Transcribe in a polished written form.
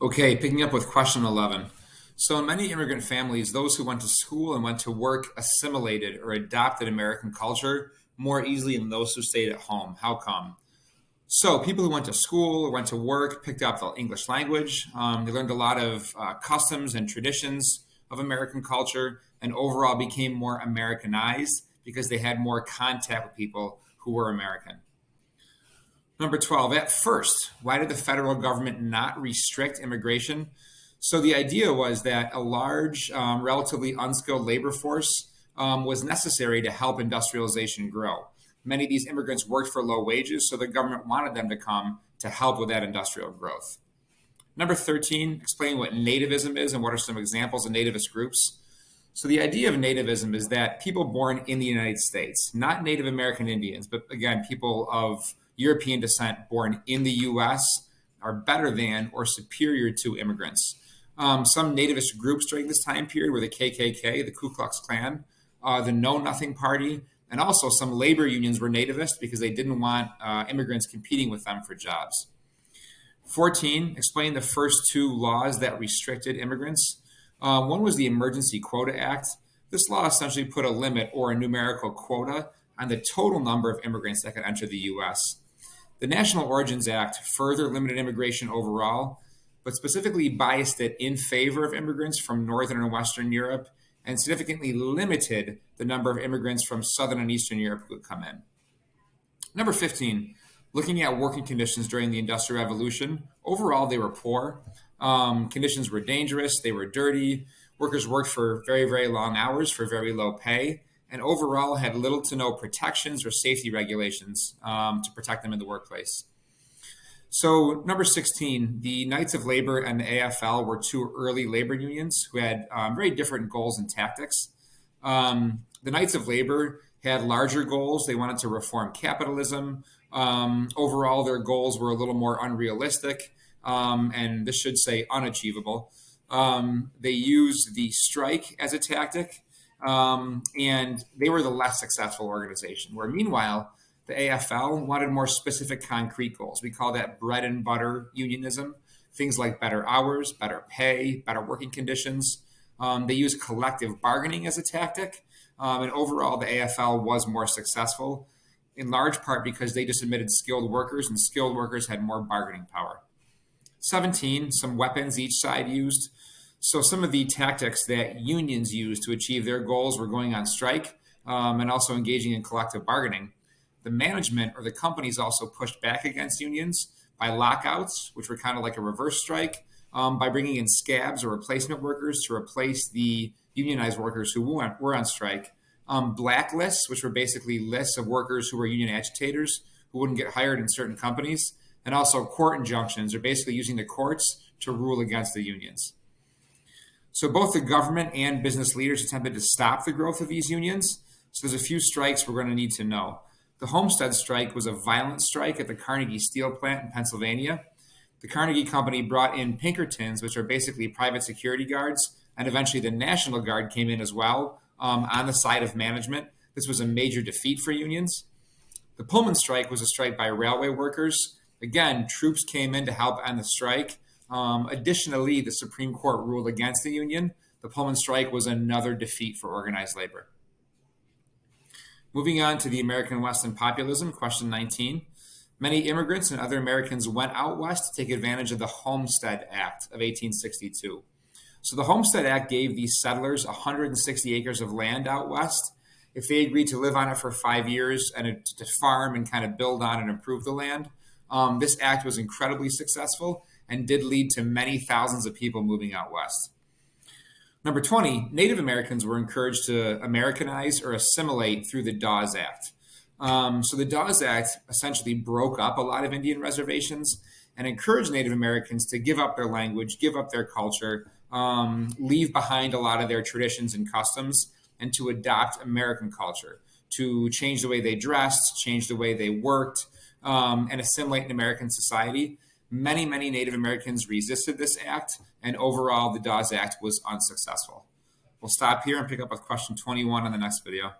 Okay, picking up with question 11. So, in many immigrant families, those who went to school and went to work assimilated or adopted American culture more easily than those who stayed at home. How come? So, people who went to school or went to work picked up the English language. They learned a lot of customs and traditions of American culture and overall became more Americanized because they had more contact with people who were American. Number 12, at first, why did the federal government not restrict immigration? So the idea was that a large, relatively unskilled labor force was necessary to help industrialization grow. Many of these immigrants worked for low wages, so the government wanted them to come to help with that industrial growth. Number 13, explain what nativism is and what are some examples of nativist groups. So the idea of nativism is that people born in the United States, not Native American Indians, but again, people of European descent born in the US are better than or superior to immigrants. Some nativist groups during this time period were the KKK, the Ku Klux Klan, the Know Nothing Party, and also some labor unions were nativist because they didn't want immigrants competing with them for jobs. 14, explain the first two laws that restricted immigrants. One was the Emergency Quota Act. This law essentially put a limit or a numerical quota on the total number of immigrants that could enter the U.S. The National Origins Act further limited immigration overall, but specifically biased it in favor of immigrants from Northern and Western Europe and significantly limited the number of immigrants from Southern and Eastern Europe who would come in. Number 15, looking at working conditions during the Industrial Revolution. Overall, they were poor. Conditions were dangerous. They were dirty. Workers worked for very, very long hours for very low pay, and overall had little to no protections or safety regulations to protect them in the workplace. So, number 16, the Knights of Labor and the AFL were two early labor unions who had very different goals and tactics. The Knights of Labor had larger goals. They wanted to reform capitalism. Overall, their goals were a little more unrealistic, and this should say unachievable. They used the strike as a tactic, and they were the less successful organization. Where meanwhile, the AFL wanted more specific, concrete goals. We call that bread and butter unionism. Things like better hours, better pay, better working conditions. They used collective bargaining as a tactic, and overall, the AFL was more successful, in large part because they just admitted skilled workers, and skilled workers had more bargaining power. 17, some weapons each side used. So some of the tactics that unions used to achieve their goals were going on strike and also engaging in collective bargaining. The management or the companies also pushed back against unions by lockouts, which were kind of like a reverse strike, by bringing in scabs or replacement workers to replace the unionized workers who were on strike. Blacklists, which were basically lists of workers who were union agitators who wouldn't get hired in certain companies, and also court injunctions, are basically using the courts to rule against the unions. So both the government and business leaders attempted to stop the growth of these unions. So there's a few strikes we're going to need to know. The Homestead strike was a violent strike at the Carnegie Steel plant in Pennsylvania. The Carnegie Company brought in Pinkertons, which are basically private security guards, and eventually the National Guard came in as well on the side of management. This was a major defeat for unions. The Pullman strike was a strike by railway workers. Again, troops came in to help end the strike. Additionally, the Supreme Court ruled against the union. The Pullman strike was another defeat for organized labor. Moving on to the American West and populism, question 19. Many immigrants and other Americans went out west to take advantage of the Homestead Act of 1862. So the Homestead Act gave these settlers 160 acres of land out west. If they agreed to live on it for 5 years and to farm and kind of build on and improve the land, this act was incredibly successful and did lead to many thousands of people moving out west. Number 20, Native Americans were encouraged to Americanize or assimilate through the Dawes Act. So the Dawes Act essentially broke up a lot of Indian reservations and encouraged Native Americans to give up their language, give up their culture, leave behind a lot of their traditions and customs, and to adopt American culture, to change the way they dressed, change the way they worked, and assimilate in American society. Many, many Native Americans resisted this act, and overall, the Dawes Act was unsuccessful. We'll stop here and pick up with question 21 in the next video.